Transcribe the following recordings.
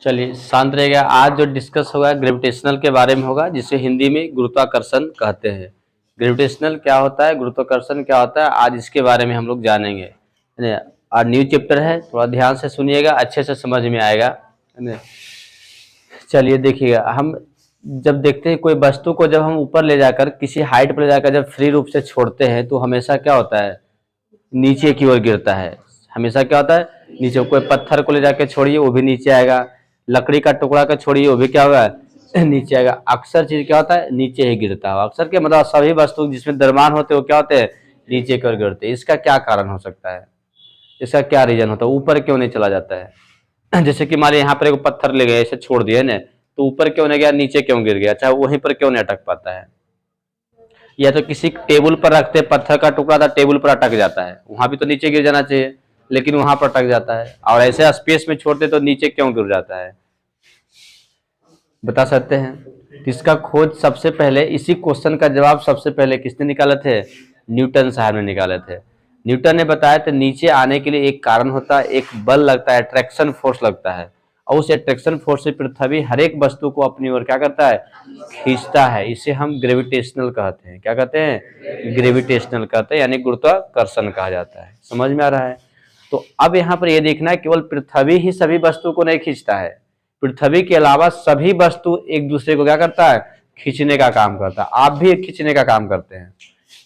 चलिए शांत रहेगा। आज जो डिस्कस होगा ग्रेविटेशनल के बारे में होगा, जिसे हिंदी में गुरुत्वाकर्षण कहते हैं। ग्रेविटेशनल क्या होता है, गुरुत्वाकर्षण क्या होता है, आज इसके बारे में हम लोग जानेंगे, है ना। आज न्यू चैप्टर है, थोड़ा ध्यान से सुनिएगा, अच्छे से समझ में आएगा, है ना। चलिए देखिएगा, हम जब देखते हैं कोई वस्तु को, जब हम ऊपर ले जाकर किसी हाइट पर ले जाकर जब फ्री रूप से छोड़ते हैं तो हमेशा क्या होता है, नीचे की ओर गिरता है। हमेशा क्या होता है, नीचे। कोई पत्थर को ले जाके छोड़िए वो भी नीचे आएगा, लकड़ी का टुकड़ा का छोड़िए वो भी क्या होगा, नीचे आएगा। अक्सर चीज क्या होता है, नीचे ही गिरता है। अक्सर के मतलब सभी वस्तु जिसमें द्रव्यमान होते हैं वो क्या होते हैं, नीचे की ओर गिरते हैं। इसका क्या कारण हो सकता है, इसका क्या रीजन होता है, ऊपर क्यों नहीं चला जाता है। जैसे कि मान लीजिए यहाँ पर एक पत्थर ले गए, ऐसे छोड़ दिए ना, तो ऊपर क्यों नहीं गया, नीचे क्यों गिर गया, चाहे वहीं पर क्यों नहीं अटक पाता है। या तो किसी टेबल पर रखते, पत्थर का टुकड़ा था, टेबल पर अटक जाता है, वहां भी तो नीचे गिर जाना चाहिए, लेकिन वहां पर अटक जाता है। और ऐसे स्पेस में छोड़ते तो नीचे क्यों गिर जाता है, बता सकते हैं। इसका खोज सबसे पहले, इसी क्वेश्चन का जवाब सबसे पहले किसने निकाले थे, न्यूटन साहब ने निकाले थे। न्यूटन ने बताया था नीचे आने के लिए एक कारण होता है, एक बल लगता है, अट्रैक्शन फोर्स लगता है, और उस अट्रैक्शन फोर्स से पृथ्वी हर एक वस्तु को अपनी ओर क्या करता है, खींचता है। इसे हम ग्रेविटेशनल कहते हैं। क्या कहते हैं, ग्रेविटेशनल कहते हैं, यानी गुरुत्वाकर्षण कहा जाता है। समझ में आ रहा है। तो अब यहाँ पर यह देखना है, केवल पृथ्वी ही सभी वस्तु को नहीं खींचता है, पृथ्वी के अलावा सभी वस्तु एक दूसरे को क्या करता है, खींचने का काम करता है। आप भी खींचने का काम करते हैं।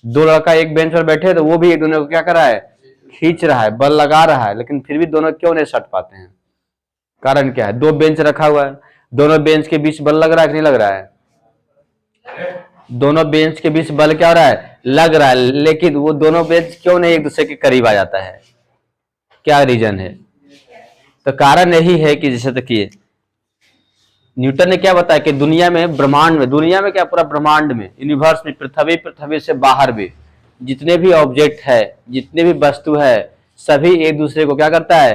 दो लड़का एक बेंच पर बैठे तो वो भी एक दूसरे को क्या कर रहा है, खींच रहा है, बल लगा रहा है, लेकिन फिर भी दोनों क्यों नहीं सट पाते हैं, कारण क्या है। दो बेंच रखा हुआ है, दोनों बेंच के बीच बल लग रहा है कि नहीं लग रहा है, दोनों बेंच के बीच बल क्या हो रहा है, लग रहा है, लेकिन वो दोनों बेंच क्यों नहीं एक दूसरे के करीब आ जाता है, क्या रीजन है। तो कारण यही है कि जैसे देखिए न्यूटन ने क्या बताया कि दुनिया में, ब्रह्मांड में, दुनिया में क्या पूरा ब्रह्मांड में, यूनिवर्स में, पृथ्वी, पृथ्वी से बाहर भी जितने भी ऑब्जेक्ट है, जितने भी वस्तु है, सभी एक दूसरे को क्या करता है,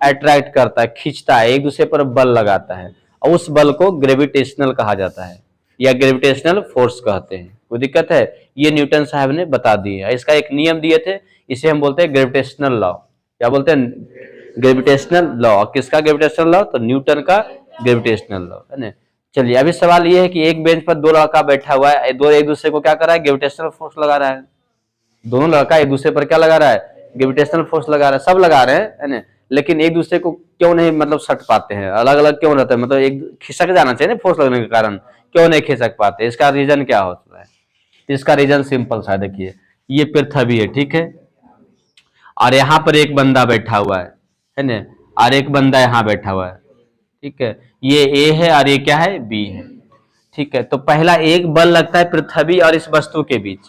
अट्रैक्ट करता है, खींचता है, एक दूसरे पर बल लगाता है, और उस बल को ग्रेविटेशनल कहा जाता है या ग्रेविटेशनल फोर्स कहते हैं। कोई दिक्कत है, ये न्यूटन साहब ने बता दिया। इसका एक नियम दिए थे, इसे हम बोलते हैं ग्रेविटेशनल लॉ। क्या बोलते हैं, ग्रेविटेशनल लॉ। किसका ग्रेविटेशनल लॉ, तो न्यूटन का ग्रेविटेशनल लॉ, है ना। चलिए अभी सवाल ये है कि एक बेंच पर दो लड़का बैठा हुआ है, दो एक दूसरे को क्या कर रहा है, ग्रेविटेशनल फोर्स लगा रहा है। दोनों लड़का एक दूसरे पर क्या लगा रहा है, ग्रेविटेशनल फोर्स लगा रहा है, सब लगा रहे हैं, है ना। लेकिन एक दूसरे को क्यों नहीं मतलब सट पाते हैं, अलग अलग क्यों रहते हैं, मतलब एक खिसक जाना चाहिए ना फोर्स लगने के कारण, क्यों नहीं खिसक पाते, इसका रीजन क्या होता है। तो इसका रीजन सिंपल सा, देखिए ये पृथ्वी है, ठीक है, और यहाँ पर एक बंदा बैठा हुआ है ना, और एक बंदा यहाँ बैठा हुआ है, ठीक है। ये ए है और ये क्या है, बी है, ठीक है। तो पहला एक बल लगता है पृथ्वी और इस वस्तु के बीच।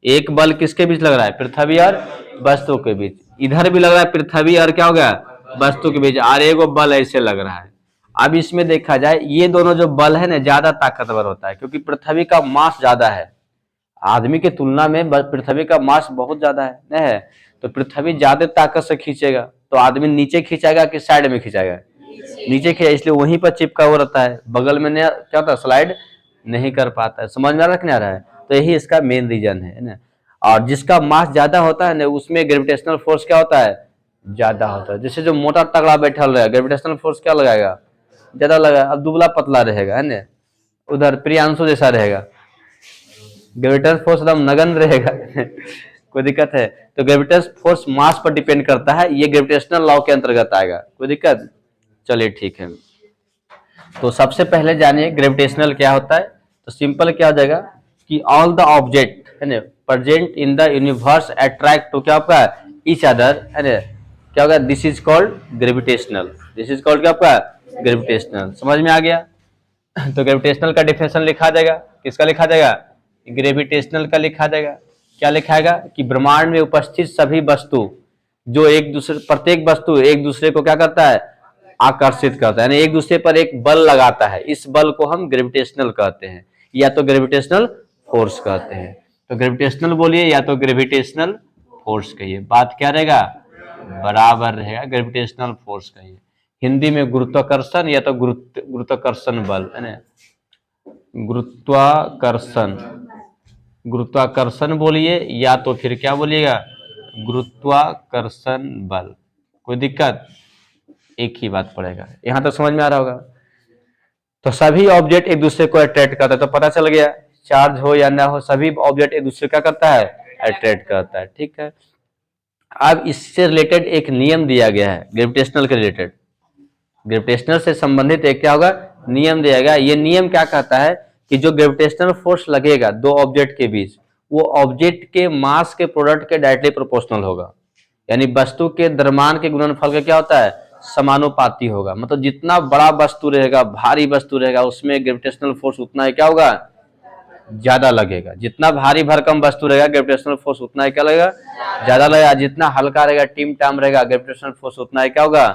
एक बल किसके बीच लग रहा है, पृथ्वी और वस्तु के बीच। इधर भी लग रहा है पृथ्वी और क्या हो गया, वस्तु के बीच, और एक बल ऐसे लग रहा है। अब इसमें देखा जाए, ये दोनों जो बल है ना ज्यादा ताकतवर होता है, क्योंकि पृथ्वी का मास ज्यादा है, आदमी की तुलना में पृथ्वी का मास बहुत ज्यादा है, नहीं है। तो पृथ्वी ज्यादा ताकत से खींचेगा, तो आदमी नीचे खींचाएगा कि साइड में खींचाएगा, नीचे खींचा, इसलिए वहीं पर चिपका हुआ रहता है, बगल में नहीं, क्या होता है, स्लाइड नहीं कर पाता है। समझ में आ रहा है। तो यही इसका मेन रीजन है ना। और जिसका मास ज्यादा होता है ना, उसमें ग्रेविटेशनल फोर्स क्या होता है, ज्यादा होता है। जैसे जो मोटा तगड़ा बैठा रहेगा, ग्रेविटेशनल फोर्स क्या लगाएगा, ज्यादा लगाएगा। अब दुबला पतला रहेगा, है ना, उधर प्रियांशु जैसा रहेगा, ग्रेविटेशनल फोर्स एकदम नगन रहेगा। कोई दिक्कत है। तो ग्रेविटेशनल फोर्स मास पर डिपेंड करता है, ये ग्रेविटेशनल लॉ के अंतर्गत आएगा। कोई दिक्कत, चलिए ठीक है। तो सबसे पहले जानिए ग्रेविटेशनल क्या होता है। तो सिंपल क्या हो जाएगा कि ऑल द ऑब्जेक्ट, है ना, present in the universe attract to क्या आपका, ईच अदर, है ना, क्या होगा, this is called gravitational. This is called क्या आपका, ग्रेविटेशनल। समझ में आ गया। तो ग्रेविटेशनल का डिफिनेशन लिखा जाएगा, किसका लिखा जाएगा, ग्रेविटेशनल का लिखा जाएगा। क्या लिखाएगा कि ब्रह्मांड में उपस्थित सभी वस्तु, जो एक दूसरे, प्रत्येक वस्तु एक दूसरे को क्या करता है, आकर्षित करता है, यानी एक दूसरे पर एक बल लगाता है। इस बल को हम ग्रेविटेशनल कहते हैं, या तो ग्रेविटेशनल फोर्स कहते हैं। तो ग्रेविटेशनल बोलिए या तो ग्रेविटेशनल फोर्स कहिए, बात क्या रहेगा, बराबर रहेगा, ग्रेविटेशनल फोर्स कहिए। हिंदी में गुरुत्वाकर्षण या तो गुरुत्वाकर्षण बल, है ना, गुरुत्वाकर्षण, गुरुत्वाकर्षण बोलिए या तो फिर क्या बोलिएगा, गुरुत्वाकर्षण बल। कोई दिक्कत, एक ही बात पड़ेगा। यहां तक समझ में आ रहा होगा। तो सभी ऑब्जेक्ट एक दूसरे को अट्रैक्ट करता है, तो पता चल गया चार्ज हो या ना हो सभी ऑब्जेक्ट एक दूसरे का करता है, अट्रैक्ट करता है। ठीक है, अब इससे रिलेटेड एक नियम दिया गया है ग्रेविटेशनल के रिलेटेड, ग्रेविटेशनल से संबंधित एक क्या होगा, नियम दिया गया। ये नियम क्या कहता है कि जो ग्रेविटेशनल फोर्स लगेगा दो ऑब्जेक्ट के बीच, वो ऑब्जेक्ट के मास के प्रोडक्ट के डायरेक्टली प्रोपोर्शनल होगा। यानी वस्तु के द्रव्यमान के गुणनफल का क्या होता है, समानुपाती होगा। मतलब जितना बड़ा वस्तु रहेगा, भारी वस्तु रहेगा, उसमें ग्रेविटेशनल फोर्स उतना ही क्या होगा, ज्यादा लगेगा। जितना भारी भरकम वस्तु रहेगा ग्रेविटेशनल फोर्स उतना ही क्या लगेगा, ज्यादा लगेगा। जितना हल्का रहेगा, टिम टाम रहेगा, ग्रेविटेशनल फोर्स उतना ही क्या होगा,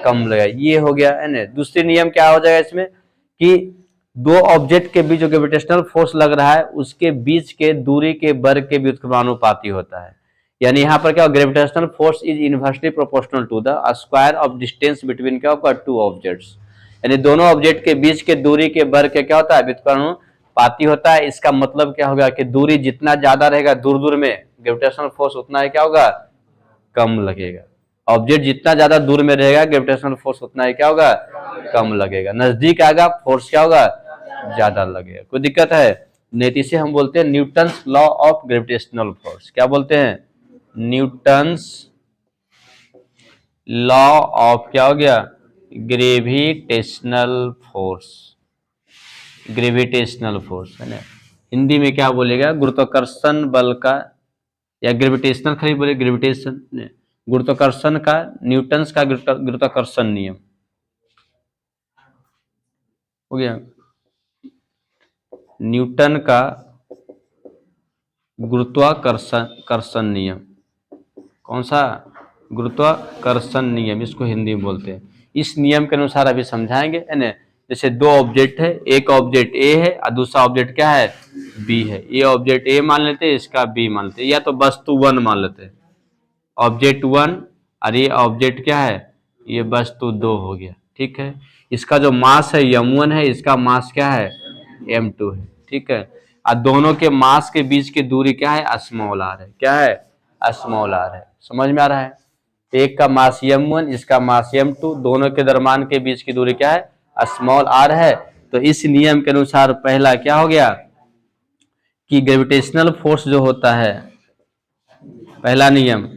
कम लगेगा। ये हो गया है ना। दूसरी नियम क्या हो जाएगा इसमें कि दो ऑब्जेक्ट के बीच जो ग्रेविटेशनल फोर्स लग रहा है उसके बीच के दूरी के वर्ग के व्युत्क्रमानुपाती होता है। यानी यहाँ पर क्या, gravitational force is inversely proportional to the square of distance between क्या होगा, टू ऑब्जेक्ट्स। यानी दोनों ऑब्जेक्ट के बीच के दूरी के वर्ग के क्या होता है, व्युत्क्रमानुपाती होता है। इसका मतलब क्या होगा कि दूरी जितना ज्यादा रहेगा दूर दूर में, ग्रेविटेशनल फोर्स उतना ही क्या होगा, कम लगेगा। ऑब्जेक्ट जितना ज्यादा दूर में रहेगा ग्रेविटेशनल फोर्स उतना ही क्या होगा, कम लगेगा। नजदीक आएगा फोर्स क्या होगा, ज्यादा लगेगा। कोई दिक्कत है नहीं। इसे हम बोलते हैं Newton's law of gravitational force. क्या बोलते हैं, न्यूटन्स लॉ ऑफ क्या हो गया, ग्रेविटेशनल फोर्स। ग्रेविटेशनल फोर्स है ना, हिंदी में क्या बोलेगा, गुरुत्वाकर्षण बल का, या ग्रेविटेशनल खाली बोले, ग्रेविटेशन, गुरुत्वाकर्षण का, न्यूटन्स का गुरुत्वाकर्षण नियम हो गया। न्यूटन का गुरुत्वाकर्षण नियम, कौन सा, गुरुत्वाकर्षण नियम, इसको हिंदी में बोलते हैं। इस नियम के अनुसार अभी समझाएंगे है ना। जैसे दो ऑब्जेक्ट है, एक ऑब्जेक्ट ए है और दूसरा ऑब्जेक्ट क्या है, बी है। ये ऑब्जेक्ट ए मान लेते हैं, इसका बी मान लेते हैं, या तो वस्तु वन मान लेते हैं, ऑब्जेक्ट वन, और ये ऑब्जेक्ट क्या है, ये वस्तु दो हो गया। ठीक है, इसका जो मास है m1 है, इसका मास क्या है, m2 है। ठीक है, और दोनों के मास के बीच की दूरी क्या है, स्मॉल आर है। क्या है, स्मॉल आर है। समझ में आ रहा है। एक का मास m1, इसका मास m2, दोनों के द्रव्यमान के बीच की दूरी क्या है, स्मॉल आर है। तो इस नियम के अनुसार पहला क्या हो गया कि ग्रेविटेशनल फोर्स जो होता है, पहला नियम,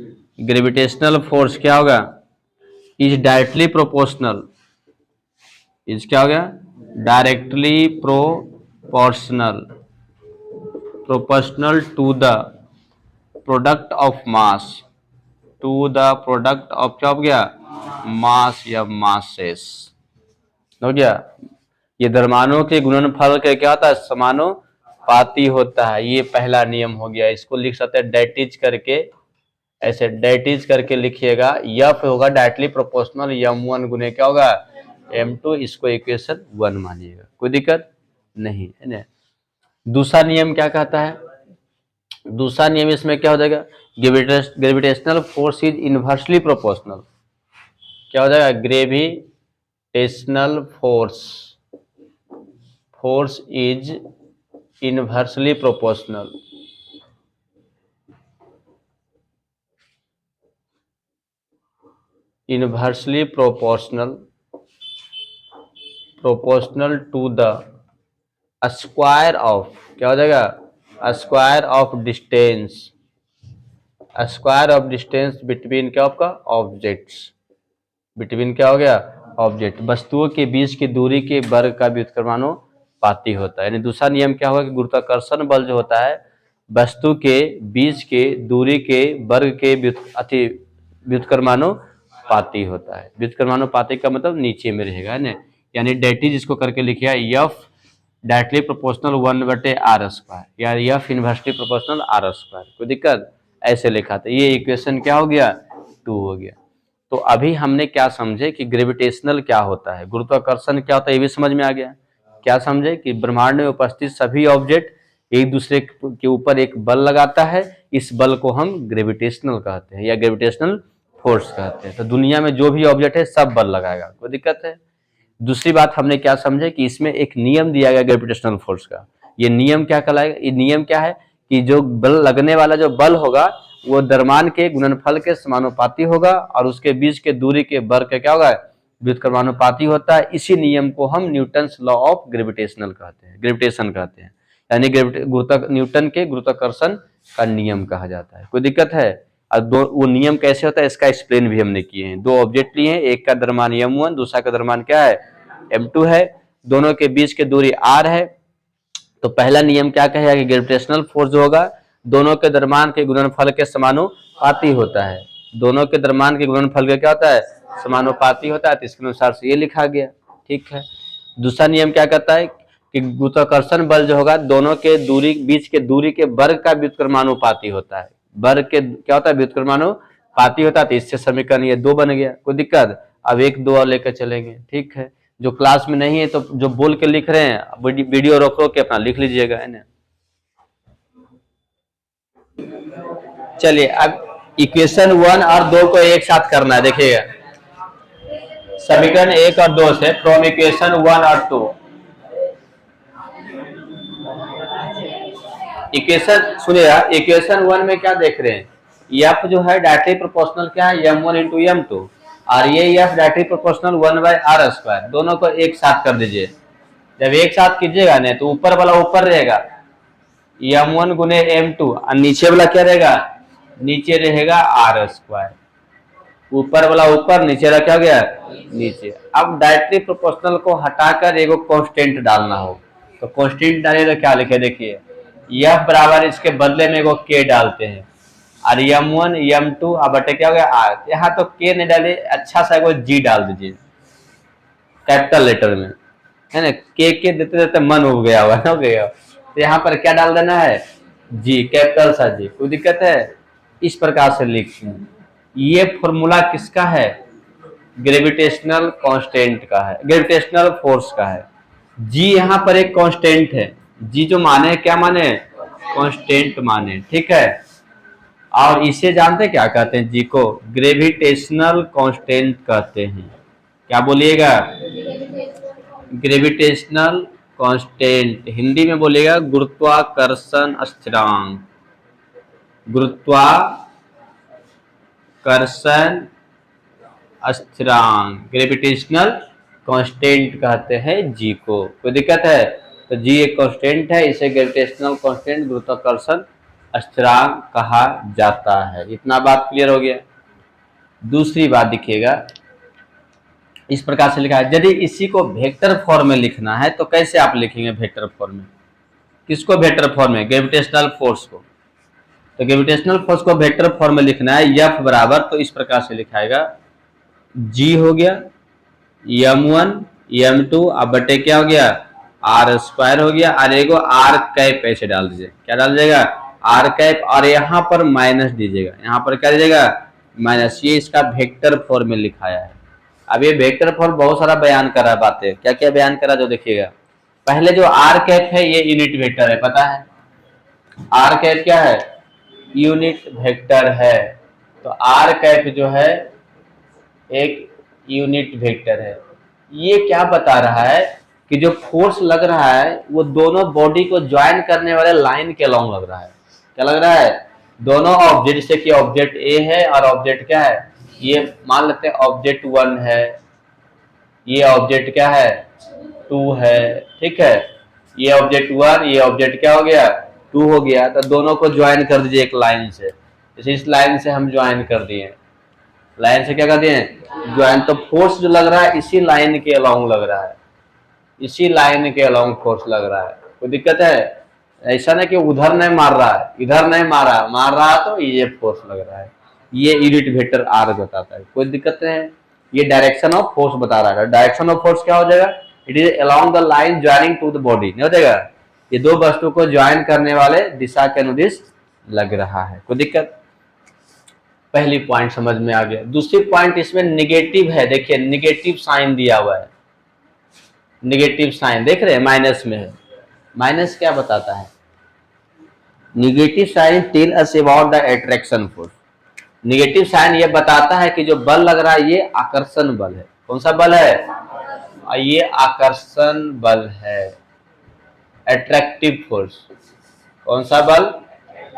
ग्रेविटेशनल फोर्स क्या होगा, इज डायरेक्टली प्रोपोर्शनल, इज क्या हो गया, directly proportional to the product of mass, to the product of क्या हो गया, मास या मासेस हो गया। ये द्रव्यमानों के गुणनफल का क्या होता है, समानुपाती होता है। ये पहला नियम हो गया। इसको लिख सकते हैं डेटिज करके, ऐसे डेटिज करके लिखिएगा। यफ होगा डायरेक्टली प्रोपोर्शनल m1 गुने क्या होगा, m2। इसको इक्वेशन 1 मानिएगा, कोई दिक्कत नहीं है ना। दूसरा नियम क्या कहता है, दूसरा नियम इसमें क्या हो जाएगा, gravitational force is inversely proportional. क्या हो जाएगा, gravitational force is inversely proportional, inversely proportional to the square of, क्या हो जाएगा, स्क्वायर ऑफ डिस्टेंस बिटवीन क्या आपका ऑब्जेक्ट्स, बिटवीन क्या हो गया, ऑब्जेक्ट, वस्तुओं के बीच की दूरी के वर्ग का व्युत्क्रमानुपाती होता है। यानी दूसरा नियम क्या होगा कि गुरुत्वाकर्षण बल जो होता है वस्तु के बीच के दूरी के वर्ग के व्युत्क्रमानुपाती होता है। व्युत्क्रमानुपाती का मतलब नीचे में रहेगा है ना। यानी डेटिज इसको करके लिखिए एफ डायरेक्टली प्रोपोर्शनल 1/r², या एफ इनवर्सली प्रोपोर्शनल r²। कोई दिक्कत, ऐसे लिखा था। ये इक्वेशन क्या हो गया, 2 हो गया। तो अभी हमने क्या समझे कि ग्रेविटेशनल क्या होता है, गुरुत्वाकर्षण क्या होता है, ये भी समझ में आ गया। क्या समझे कि ब्रह्मांड में उपस्थित सभी ऑब्जेक्ट एक दूसरे के ऊपर एक बल लगाता है, इस बल को हम ग्रेविटेशनल कहते हैं या ग्रेविटेशनल फोर्स कहते हैं। तो दुनिया में जो भी ऑब्जेक्ट है सब बल लगाएगा, कोई दिक्कत है। दूसरी बात हमने क्या समझे कि इसमें एक नियम दिया गया ग्रेविटेशनल फोर्स का। ये नियम क्या कहलाएगा, ये नियम क्या है कि जो बल लगने वाला जो बल होगा वो द्रव्यमान के गुणनफल के समानुपाती होगा और उसके बीच के दूरी के वर्ग का क्या होगा, व्युत्क्रमानुपाती होता है। इसी नियम को हम न्यूटन्स लॉ ऑफ ग्रेविटेशनल कहते हैं, ग्रेविटेशन कहते हैं, यानी न्यूटन के गुरुत्वाकर्षण का नियम कहा जाता है। कोई दिक्कत है? अब वो नियम कैसे होता है इसका एक्सप्लेन भी हमने किए हैं। 2 ऑब्जेक्ट लिए हैं, एक का द्रव्यमान m1, दूसरा का द्रव्यमान क्या है, m2 है, दोनों के बीच की दूरी r है। तो पहला नियम क्या कहेगा कि ग्रेविटेशनल फोर्स जो होगा दोनों के द्रव्यमान के गुणनफल के समानुपाती होता है। दोनों के द्रव्यमान के गुणनफल का क्या होता है, समानुपाती होता है। तो इसके अनुसार से ये लिखा गया, ठीक है। दूसरा नियम क्या कहता है कि गुरुत्वाकर्षण बल जो होगा दोनों के दूरी बीच के दूरी के वर्ग का व्युत्क्रमानुपाती होता है। वर्ग के क्या होता है, व्युत्क्रमानुपाती होता है। तो इससे समीकरण ये 2 बन गया। कोई दिक्कत? अब 1 2 और लेकर चलेंगे, ठीक है। जो क्लास में नहीं है तो जो बोल के लिख रहे हैं वीडियो रोक रोक के अपना लिख लीजिएगा, है ना। चलिए अब इक्वेशन 1 और 2 को एक साथ करना है। देखिएगा समीकरण 1 और 2 से फ्रॉम इक्वेशन 1 और 2। इक्वेशन सुनिएगा, इक्वेशन 1 में क्या देख रहे हैं, एफ जो है डायरेक्टली प्रोपोर्शनल क्या है, m1 इंटू m2, और ये एफ डायरेक्टली प्रोपोर्शनल 1/r²। दोनों को एक साथ कर दीजिए। जब एक साथ कीजिएगा ना तो ऊपर वाला ऊपर रहेगा m1 गुने m2 और नीचे वाला क्या रहेगा, नीचे रहेगा r²। ऊपर वाला ऊपर, नीचे वाला क्या हो गया, नीचे। अब डायरेक्टली प्रोपोर्शनल को हटाकर एगो कांस्टेंट डालना हो तो कांस्टेंट डालिए तो क्या लिखे, देखिए एफ बराबर इसके बदले में एगो k डालते हैं और m1 m2 अब बटे क्या हो गया r। यहाँ तो k नहीं डाले, अच्छा सा एगो g डाल दीजिए कैपिटल लेटर में, है ना। के देते देते मन हो गया हुआ हो गया। तो यहाँ पर क्या डाल देना है, g, कैपिटल सा g। कोई दिक्कत है? इस प्रकार से लिखते हैं। ये फॉर्मूला किसका है, ग्रेविटेशनल कांस्टेंट का है, ग्रेविटेशनल फोर्स का है। g यहाँ पर एक कांस्टेंट है, g जो माने क्या माने, कांस्टेंट माने, ठीक है। और इसे जानते क्या कहते हैं, जी को ग्रेविटेशनल कांस्टेंट कहते हैं। क्या बोलिएगा, ग्रेविटेशनल कांस्टेंट। हिंदी में बोलिएगा गुरुत्वाकर्षण स्थिरांक, गुरुत्वाकर्षण स्थिरांक ग्रेविटेशनल कांस्टेंट कहते हैं जी को। कोई दिक्कत है? तो जी एक कांस्टेंट है, इसे ग्रेविटेशनल कांस्टेंट गुरुत्वाकर्षण स्थिरांक कहा जाता है। इतना बात क्लियर हो गया। दूसरी बात देखिएगा, इस प्रकार से लिखा है। यदि इसी को वेक्टर फॉर्म में लिखना है तो कैसे आप लिखेंगे वेक्टर फॉर्म में, किसको वेक्टर फॉर्म में, ग्रेविटेशनल फोर्स को। तो ग्रेविटेशनल फोर्स को वेक्टर फॉर्म में लिखना है, एफ बराबर, तो इस प्रकार से लिखाएगा, जी हो गया m1 m2 अब बटे क्या हो गया, r² हो गया, और एगो r कैप ऐसे डाल दीजिए। क्या डाल दीजिएगा, r कैप, और यहाँ पर माइनस दीजिएगा। यहाँ पर क्या दीजिएगा, माइनस। ये इसका वेक्टर फॉर्म में लिखाया है। अब ये वेक्टर फॉर्म बहुत सारा बयान कर रहा है बातें। क्या क्या बयान करा, जो देखिएगा। पहले जो r कैप है ये यूनिट वेक्टर है, पता है r कैप क्या है, यूनिट वेक्टर है। तो r कैप जो है एक यूनिट वेक्टर है। ये क्या बता रहा है कि जो फोर्स लग रहा है वो दोनों बॉडी को ज्वाइन करने वाले लाइन के अलोंग लग रहा है। क्या लग रहा है, दोनों ऑब्जेक्ट, जैसे कि ऑब्जेक्ट ए है और ऑब्जेक्ट क्या है, ये मान लेते हैं ऑब्जेक्ट 1 है, ये ऑब्जेक्ट क्या है 2 है, ठीक है। ये ऑब्जेक्ट 1, ये ऑब्जेक्ट क्या हो गया 2 हो गया। तो दोनों को ज्वाइन कर दीजिए एक लाइन से। जैसे इस लाइन से हम ज्वाइन कर दिए, लाइन से क्या कर दिए ज्वाइन। तो फोर्स जो लग रहा है इसी लाइन के अलोंग लग रहा है, इसी लाइन के अलोंग फोर्स लग रहा है। कोई दिक्कत है? ऐसा नहीं कि उधर नहीं मार रहा है, इधर नहीं मार रहा तो ये फोर्स लग रहा है। ये यूनिट वेक्टर आर बताता है। कोई दिक्कत नहीं है। ये डायरेक्शन ऑफ फोर्स बता रहा है। डायरेक्शन ऑफ फोर्स क्या हो जाएगा, it is along the line joining two the body, नहीं हो जाएगा। ये दो वस्तु को ज्वाइन करने वाले दिशा के अनुदिश लग रहा है। कोई दिक्कत? पहली पॉइंट समझ में आ गया। दूसरी पॉइंट इसमें निगेटिव है, देखिए निगेटिव साइन दिया हुआ है, निगेटिव साइन देख रहे हैं, माइनस में है। माइनस क्या बताता है, negative sign tell us about the attraction force. Negative sign ये बताता है कि जो बल लग रहा है ये आकर्षण बल है। कौन सा बल है, ये आकर्षण बल है, अट्रैक्टिव फोर्स। कौन सा बल,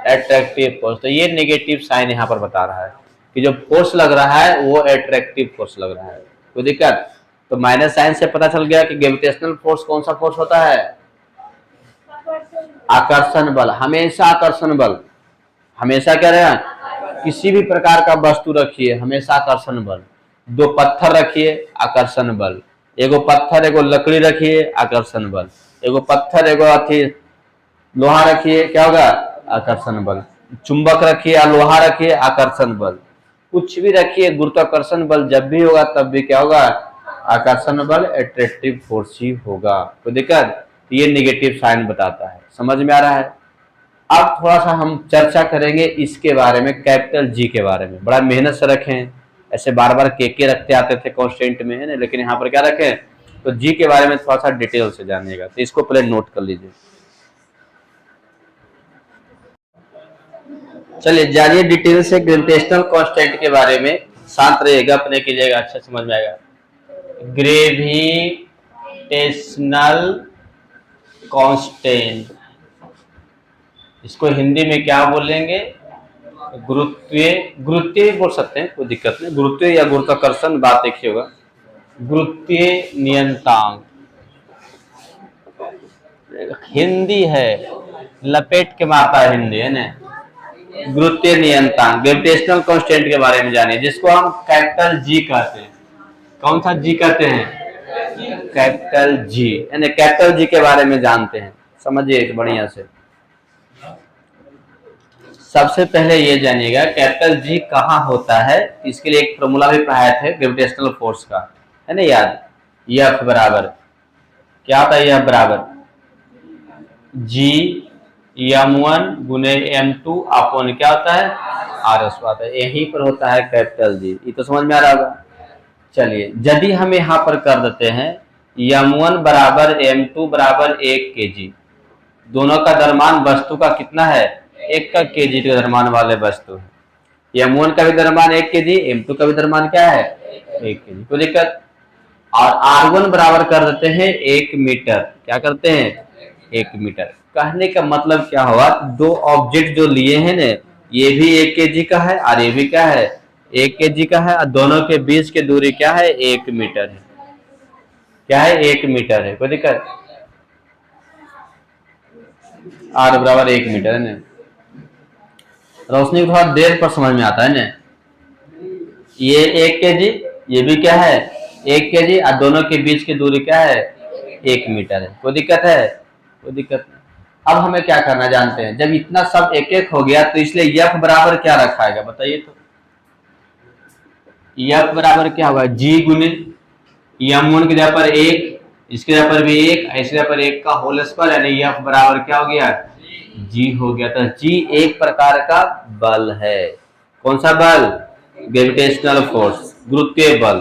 अट्रैक्टिव फोर्स। तो ये नेगेटिव साइन यहाँ पर बता रहा है कि जो फोर्स लग रहा है वो अट्रैक्टिव फोर्स लग रहा है। कोई दिक्कत? तो माइनस साइन से पता चल गया कि ग्रेविटेशनल फोर्स कौन सा फोर्स होता है? आकर्षण बल। हमेशा आकर्षण बल, हमेशा क्या रहेगा? किसी भी प्रकार का वस्तु रखिए, हमेशा आकर्षण बल। दो पत्थर रखिए, आकर्षण बल। एगो पत्थर एगो लकड़ी रखिए, आकर्षण बल। एगो पत्थर एगो अथी लोहा रखिए, क्या होगा? आकर्षण बल। चुंबक रखिए या लोहा रखिए, आकर्षण बल। कुछ भी रखिए, गुरुत्वाकर्षण बल जब भी होगा तब भी क्या होगा? आकर्षण बल, एट्रैक्टिव फोर्स ही होगा। कोई दिक्कत? ये निगेटिव साइन बताता है। समझ में आ रहा है? अब थोड़ा सा हम चर्चा करेंगे इसके बारे में, कैपिटल जी के बारे में। बड़ा मेहनत से रखें, ऐसे बार बार के रखते आते थे कॉन्स्टेंट में, है ना, लेकिन यहाँ पर क्या रखें? तो जी के बारे में थोड़ा सा डिटेल से जानिएगा, तो इसको पहले नोट कर लीजिए। चलिए जानिए डिटेल से ग्रेविटेशनल कांस्टेंट के बारे में। शांत रहिएगा, अपने कीजिएगा, अच्छा समझ में आएगा। ग्रेविटेशनल कांस्टेंट, इसको हिंदी में क्या बोलेंगे? गुरुत्वीय, गुरुत्वीय बोल सकते हैं, कोई दिक्कत नहीं। गुरुत्वीय या गुरुत्वाकर्षण, बात एक ही होगा। गुरुत्वीय नियतांक हिंदी है, लपेट के मारता है हिंदी, है ना। गुरुत्वीय नियतांक, ग्रेविटेशनल कांस्टेंट के बारे में जानिए, जिसको हम कैपिटल जी कहते हैं। कौन सा जी कहते हैं? कैपिटल जी, यानी कैपिटल जी के बारे में जानते हैं। समझिए बढ़िया से। सबसे पहले ये जानिएगा कैपिटल जी कहाँ होता है। इसके लिए एक फॉर्मूला भी पढ़ाए थे ग्रेविटेशनल फोर्स का, है ना याद? F बराबर क्या होता है? F बराबर जी m1 गुने m2 अपॉन क्या होता है? RS होता है। यहीं पर होता है कैपिटल जी। ये तो समझ में आ रहा होगा। चलिए यदि हम यहाँ पर कर देते हैं m1 बराबर m2 बराबर 1 kg, दोनों का द्रव्यमान वस्तु का कितना है? 1 का kg के द्रव्यमान वाले वस्तु है। m1 का भी द्रव्यमान 1 kg, m2 का भी द्रव्यमान क्या है? 1 kg। कोई दिक्कत? और R1 बराबर कर देते हैं 1 मीटर। क्या करते हैं? 1 मीटर। कहने का मतलब क्या हुआ? दो ऑब्जेक्ट जो लिए हैं ना, ये भी 1 kg का है और ये भी क्या है? 1 kg का है, और दोनों के बीच की दूरी क्या है? 1 मीटर है। क्या है? 1 मीटर है। कोई दिक्कत? R बराबर 1 मीटर है ना। रोशनी को थोड़ा देर पर समझ में आता है ना। ये 1 kg, ये भी क्या है? 1 kg, और दोनों के बीच की दूरी क्या है? 1 मीटर है। कोई दिक्कत है? कोई दिक्कत नहीं। अब हमें क्या करना जानते हैं, जब इतना सब एक एक हो गया तो इसलिए F बराबर क्या रखा है बताइए तो? F बराबर क्या होगा? G गुने m1 की जगह पर 1, इसकी जगह पर भी 1, इसकी जगह पर 1 का होल स्क्वायर, यानी F बराबर क्या हो गया? G हो गया। तो G एक प्रकार का बल है। कौन सा बल? ग्रेविटेशनल फोर्स, गुरुत्वीय बल।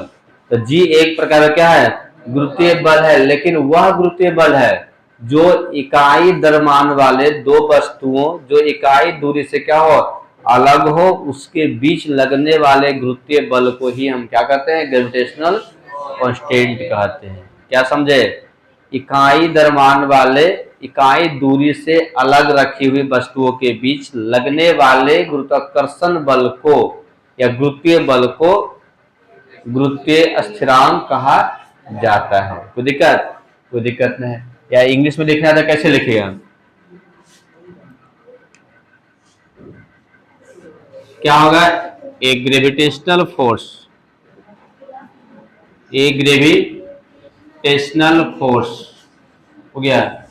तो G एक प्रकार का क्या है? गुरुत्वीय बल है। लेकिन वह गुरुत्वीय बल है जो इकाई द्रव्यमान वाले दो वस्तुओं जो इकाई दूरी से क्या हो? अलग हो, उसके बीच लगने वाले गुरुत्वीय बल को ही हम क्या कहते हैं? ग्रेविटेशनल कांस्टेंट कहते हैं। क्या समझे? इकाई द्रव्यमान वाले, इकाई दूरी से अलग रखी हुई वस्तुओं के बीच लगने वाले गुरुत्वाकर्षण बल को या गुरुत्वीय बल को गुरुत्वीय स्थिरांक कहा जाता है। कोई दिक्कत? कोई दिक्कत नहीं। या इंग्लिश में लिखना था, कैसे लिखेगा? क्या होगा? ए ग्रेविटेशनल फोर्स, ए ग्रेविटेशनल फोर्स हो गया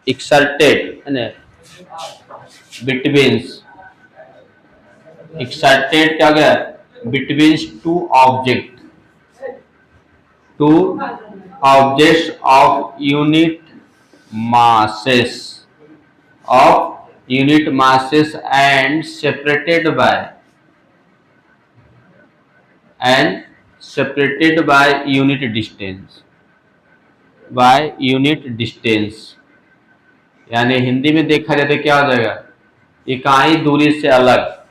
एक्सर्टेड, है ना, बिटवीन्स, एक्सर्टेड क्या हो गया? Betweens two object, two objects of unit masses, of unit masses and separated by unit distance, by unit distance। यानी हिंदी में देखा जाए तो क्या हो जाएगा? इकाई दूरी से अलग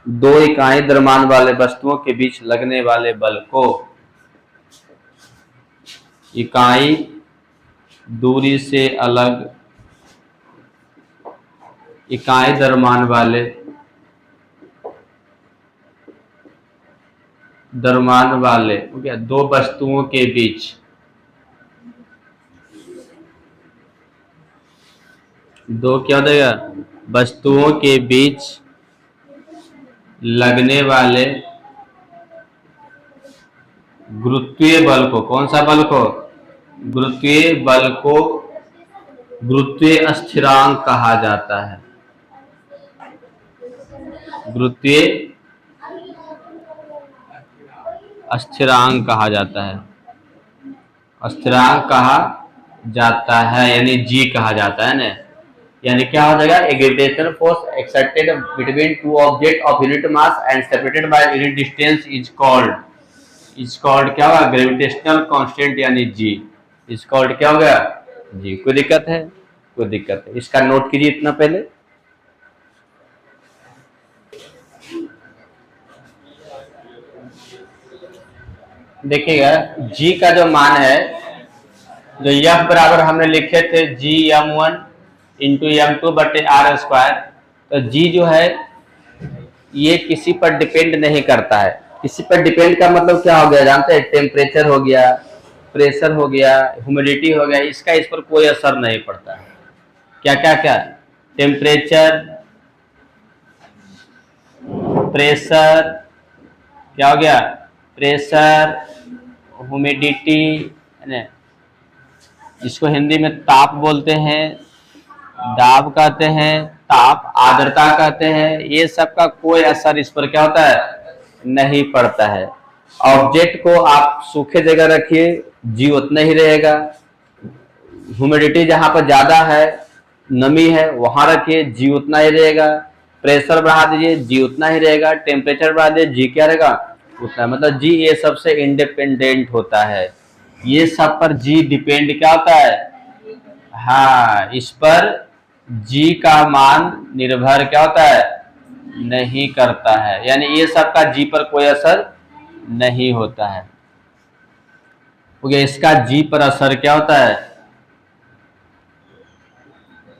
दो इकाई द्रव्यमान वाले वस्तुओं के बीच लगने वाले बल को इकाई दूरी से अलग इकाई द्रव्यमान वाले द्रव्यमान वाले हो गया दो वस्तुओं के बीच दो क्या हो जाएगा वस्तुओं के बीच लगने वाले गुरुत्वीय बल को, कौन सा बल को, गुरुत्वीय बल को गुरुत्वीय स्थिरांक कहा जाता है। गुरुत्वीय स्थिरांक कहा जाता है, स्थिरांक कहा जाता है यानी जी कहा जाता है ना। यानी क्या हो जाएगा, a gravitational force exerted between two object of unit mass and separated by unit distance is called क्या होगा, ग्रेविटेशनल कांस्टेंट यानी जी इज कॉल्ड क्या हो गया, जी। कोई दिक्कत है, कोई दिक्कत है, इसका नोट कीजिए इतना पहले। देखिएगा जी का जो मान है, जो यह बराबर हमने लिखे थे जी m1 इंटू m2 बटे आर स्क्वायर, तो जी जो है ये किसी पर डिपेंड नहीं करता है। किसी पर डिपेंड का मतलब क्या हो गया जानते हैं, टेम्परेचर हो गया, प्रेशर हो गया, ह्यूमिडिटी हो गया, इसका इस पर कोई असर नहीं पड़ता है। क्या क्या क्या, टेम्परेचर, प्रेशर, क्या हो गया, प्रेशर, ह्यूमिडिटी, जिसको हिंदी में ताप बोलते हैं, दाब कहते हैं, ताप, आर्द्रता कहते हैं, ये सब का कोई असर इस पर क्या होता है, नहीं पड़ता है। ऑब्जेक्ट को आप सूखे जगह रखिए, जी उतना ही रहेगा। ह्यूमिडिटी जहां पर ज्यादा है, नमी है, वहां रखिए, जी उतना ही रहेगा। प्रेशर बढ़ा दीजिए, जी उतना ही रहेगा। टेम्परेचर बढ़ा दीजिए, जी क्या रहेगा, उतना। मतलब जी ये सबसे इंडिपेंडेंट होता है, ये सब पर जी डिपेंड क्या होता है, हाँ, इस पर जी का मान निर्भर क्या होता है, नहीं करता है। यानी ये सब का जी पर कोई असर नहीं होता है। इसका जी पर असर क्या होता है,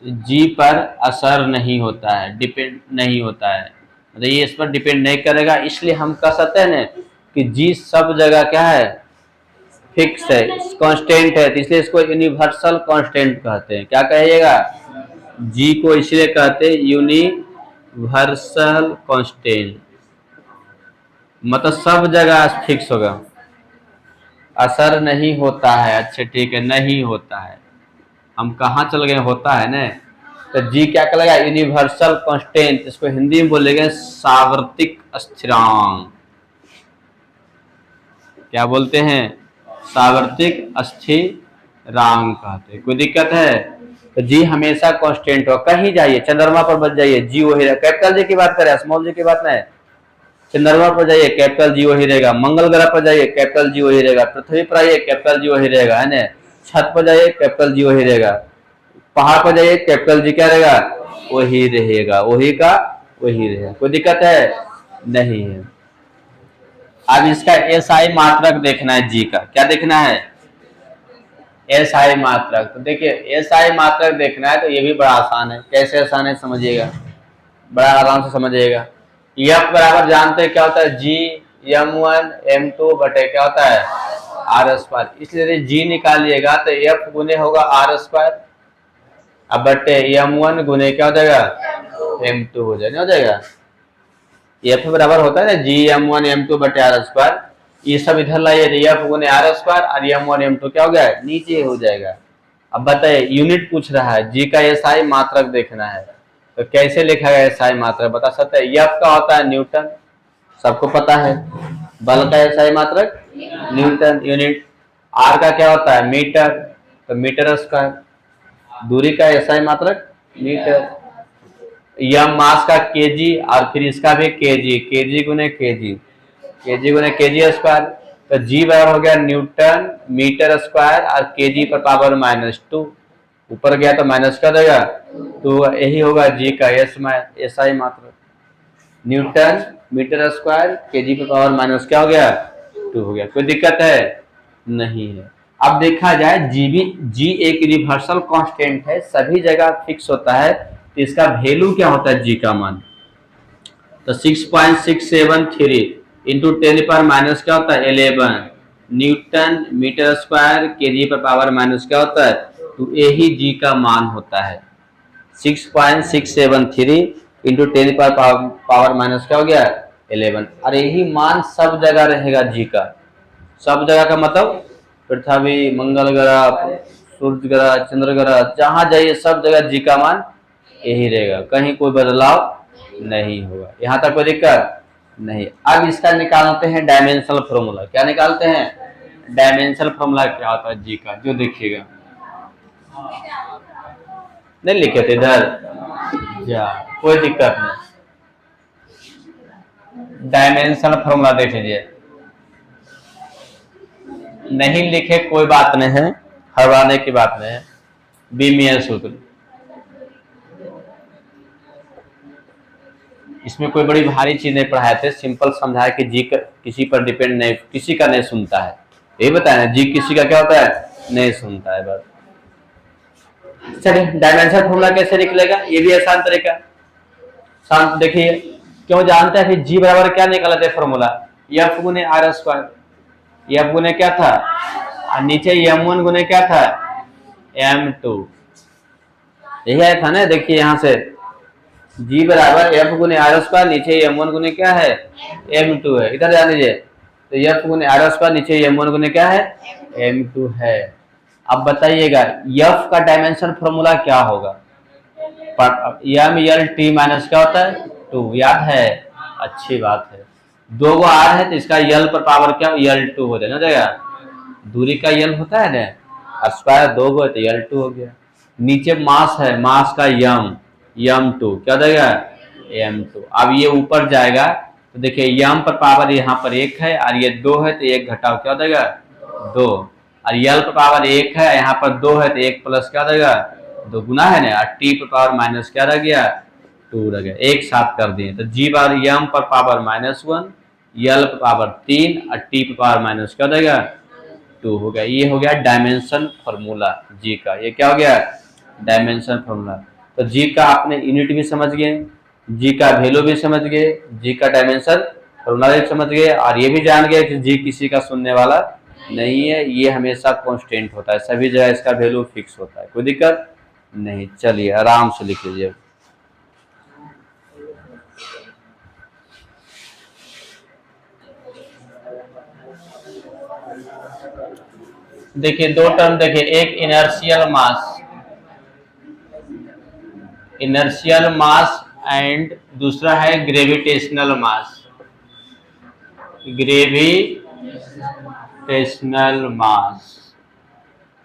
जी पर असर नहीं होता है, डिपेंड नहीं होता है, मतलब ये इस पर डिपेंड नहीं करेगा। इसलिए हम कह सकते हैं ना कि जी सब जगह क्या है, फिक्स है, कांस्टेंट है, तो इसलिए इसको यूनिवर्सल कांस्टेंट कहते हैं। क्या कहिएगा, जी को इसलिए कहते हैं यूनिवर्सल कांस्टेंट, मतलब सब जगह फिक्स होगा, असर नहीं होता है। अच्छा ठीक है, नहीं होता है, हम कहाँ चल गए, होता है ना। तो जी क्या कहलाएगा, यूनिवर्सल कांस्टेंट, इसको हिंदी में बोलेंगे सार्वत्रिक स्थिरांक। क्या बोलते हैं, सार्वत्रिक स्थिरांक कहते हैं। कोई दिक्कत है, तो जी हमेशा कांस्टेंट हो। कहीं जाइए, चंद्रमा पर बच जाइए, जी वही रहेगा। कैपिटल जी की बात करें, स्मॉल जी की बात नहीं। चंद्रमा पर जाइए, कैपिटल जी वही रहेगा। मंगल ग्रह पर जाइए, कैपिटल जी वही रहेगा। पृथ्वी पर आइए, कैपिटल जी वही रहेगा, है ना। छत पर जाइए, कैपिटल जी वही रहेगा। पहाड़ पर जाइए, कैपिटल जी क्या रहेगा, वही रहेगा, वही का वही रहेगा। कोई दिक्कत है, नहीं है। अब इसका एसआई मात्रक देखना है, जी का क्या देखना है, एसआई मात्रक। तो देखिए एसआई मात्रक देखना है तो ये भी बड़ा आसान है। कैसे आसान है समझिएगा, बड़ा आराम से समझिएगा। एफ बराबर जानते हैं क्या होता है, जी m1 m2 बटे क्या होता है, आर स्क्वायर। इसलिए यदि जी निकालिएगा तो एफ गुने होगा आर स्क्वायर, अब बटे m1 गुने क्या हो जाएगा, m2 हो जाएगा, हो जाएगा। एफ बराबर होता है ना जी m1 m2 बटे आर स्क्वायर। ये सब इधर लाइए, एफ गुने आर स्क्वायर और m1 m2 क्या हो गया, नीचे हो जाएगा। अब बताइए यूनिट पूछ रहा है, जी का एसआई मात्रक देखना है, तो कैसे लिखा गया एसआई मात्रक बता सकते हैं। एफ का होता है न्यूटन, सबको पता है। बल का एसआई मात्रक न्यूटन यूनिट। आर का क्या होता है, मीटर, तो मीटर स्क्वायर। दूरी का एसआई मात्रक मीटर। यम मास का केजी, और फिर इसका भी केजी, केजी गुने केजी, केजी गुने केजी स्क्वायर। तो जी बराबर हो गया न्यूटन मीटर स्क्वायर और केजी पर पावर -2, ऊपर गया तो माइनस कर देगा, तो यही होगा जी का एसआई मात्रक। न्यूटन मीटर स्क्वायर केजी पर पावर माइनस क्या हो गया, 2 हो गया। कोई दिक्कत है, नहीं है। अब देखा जाए जी एक यूनिवर्सल कांस्टेंट है, सभी जगह फिक्स होता है, इसका वैल्यू क्या होता है जी का मान, तो 6.673 इंटू 10⁻- क्या होता है 11 न्यूटन मीटर स्क्वायर केजी पर पावर माइनस क्या होता है, तो यही जी का मान होता है 6.673 इंटू 10⁻- क्या हो गया 11। और यही मान सब जगह रहेगा जी का, सब जगह का मतलब पृथ्वी, मंगल ग्रह, सूर्य ग्रह, चंद्र ग्रह, जहां जाइए सब जगह जी का मान यही रहेगा, कहीं कोई बदलाव नहीं होगा। यहां तक कोई दिक्कत नहीं। अब इसका निकालते हैं डायमेंशनल फॉर्मूला। क्या निकालते हैं, डायमेंशनल फॉर्मूला क्या होता है जी का, जो देखिएगा नहीं लिखे थे इधर, जा कोई दिक्कत नहीं, डायमेंशनल फॉर्मूला देख लीजिए, नहीं लिखे कोई बात नहीं है, हरवाने की बात नहीं है। बीमीय सूत्र, इसमें कोई बड़ी भारी चीज नहीं पढ़ाए थे, सिंपल समझाया कि जी किसी पर डिपेंड नहीं, किसी का नहीं सुनता है, यही बताया ना, जी किसी का क्या होता है नहीं सुनता है बस। चलिए डायमेंशन फॉर्मूला कैसे निकलेगा, ये भी आसान तरीका, शांत देखिए, क्यों जानते हैं फिर जी बराबर क्या निकाला था फॉर्मूला, एफ गुने आर स्क्वायर, एफ गुने क्या था और नीचे m1 गुने क्या था m2, यही आया था ना। देखिए यहां से g बराबर एफ गुने आर स्क्वायर, नीचे m1 गुने क्या है m2 है, इधर ध्यान दीजिए, तो एफ गुने आर स्क्वायर नीचे m1 गुने क्या है m2 है। अब बताइएगा एफ का डायमेंशन फॉर्मूला क्या होगा, एम एल टी माइनस क्या होता है 2, याद है, अच्छी बात है, दो गो आर है तो इसका यल पर पावर क्या L2 हो जाएगा, दूरी का यल होता है ना, स्क्वायर दो गो है तो L2 हो गया। नीचे मास है, मास का m2 क्या देगा m2। अब ये ऊपर जाएगा तो देखिए m पर पावर यहाँ पर 1 है और ये 2 है तो 1 घटाओ क्या देगा 2, और यल पर पावर 1 है यहाँ पर 2 है तो 1 प्लस क्या देगा 2 गुना है ना, और टी पर पावर माइनस क्या रह गया 2 रह गया, एक साथ कर दिए तो जी बार m पर पावर -1, यल पर पावर 3 और टी पर पावर माइनस क्या देगा 2 हो गया। ये हो गया डायमेंशन फॉर्मूला जी का, ये क्या हो गया डायमेंशन फॉर्मूला। तो जी का आपने यूनिट भी समझ गए, जी का वैल्यू भी समझ गए, जी का डायमेंशन फॉर्मूला भी समझ गए, और ये भी जान गए कि जी किसी का सुनने वाला नहीं है, ये हमेशा कांस्टेंट होता है, सभी जगह इसका वैल्यू फिक्स होता है, कोई दिक्कत नहीं। चलिए आराम से लिख लीजिए। देखिए दो टर्म देखिए, एक इनर्शियल मास एंड दूसरा है ग्रेविटेशनल मास, ग्रेविटेशनल मास,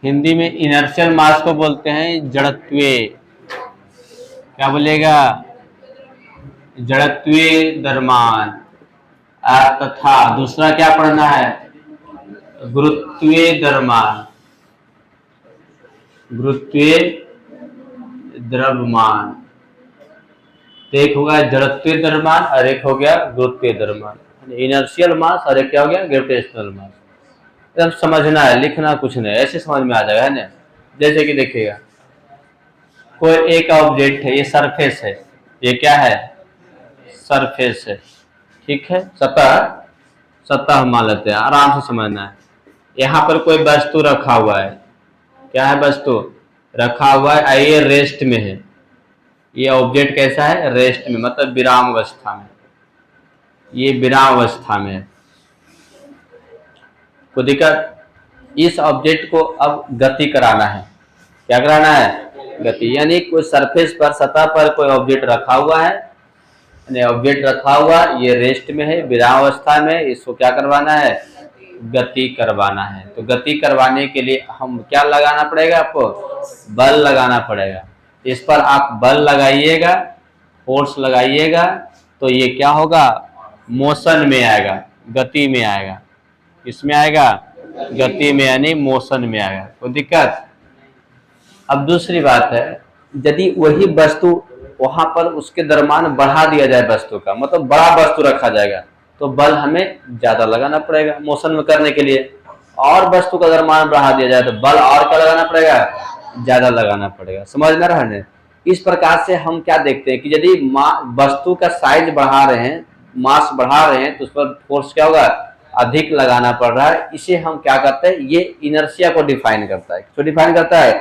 हिंदी में इनर्शियल मास को बोलते हैं जड़त्वीय, क्या बोलेगा जड़त्वीय द्रव्यमान, तथा दूसरा क्या पढ़ना है गुरुत्वीय द्रव्यमान, गुरुत्वीय द्रव्यमान, तो एक हो गया जड़त्वीय द्रव्यमान और एक हो गया गुरुत्वीय द्रव्यमान, इनर्शियल मास और एक क्या हो गया ग्रेविटेशनल मास। एकदम समझना है, लिखना कुछ नहीं, ऐसे समझ में आ जाएगा है ना। जैसे कि देखिएगा कोई एक ऑब्जेक्ट है, ये सरफेस है, ये क्या है सरफेस है, ठीक है, सतह मान लेते हैं, आराम से समझना है। यहाँ पर कोई वस्तु रखा हुआ है, क्या है वस्तु रखा हुआ है, ये रेस्ट में है, ये ऑब्जेक्ट कैसा है रेस्ट में, मतलब विराम अवस्था में, ये विराम अवस्था में है, को दिक्कत। इस ऑब्जेक्ट को अब गति कराना है, क्या कराना है गति, यानी कोई सरफेस पर सतह पर कोई ऑब्जेक्ट रखा हुआ है, ऑब्जेक्ट रखा हुआ ये रेस्ट में है विराम अवस्था में, इसको क्या करवाना है गति करवाना है। तो गति करवाने के लिए हम क्या लगाना पड़ेगा आपको बल लगाना पड़ेगा, इस पर आप बल लगाइएगा, फोर्स लगाइएगा, तो ये क्या होगा मोशन में आएगा, गति में आएगा, इसमें आएगा गति में यानी मोशन में आएगा, कोई दिक्कत। अब दूसरी बात है, यदि वही वस्तु वहां पर उसके द्रव्यमान बढ़ा दिया जाए वस्तु का, मतलब बड़ा वस्तु रखा जाएगा, तो बल हमें ज्यादा लगाना पड़ेगा मोशन में करने के लिए, और वस्तु का द्रव्यमान बढ़ा दिया जाए तो बल और क्या लगाना पड़ेगा ज्यादा लगाना पड़ेगा, समझ में रहा है। इस प्रकार से हम क्या देखते हैं कि यदि वस्तु का साइज बढ़ा रहे हैं, मास बढ़ा रहे हैं तो उस पर फोर्स क्या होगा, अधिक लगाना पड़ रहा है। इसे हम क्या करते हैं, ये इनर्शिया को डिफाइन करता है। क्यों डिफाइन करता है?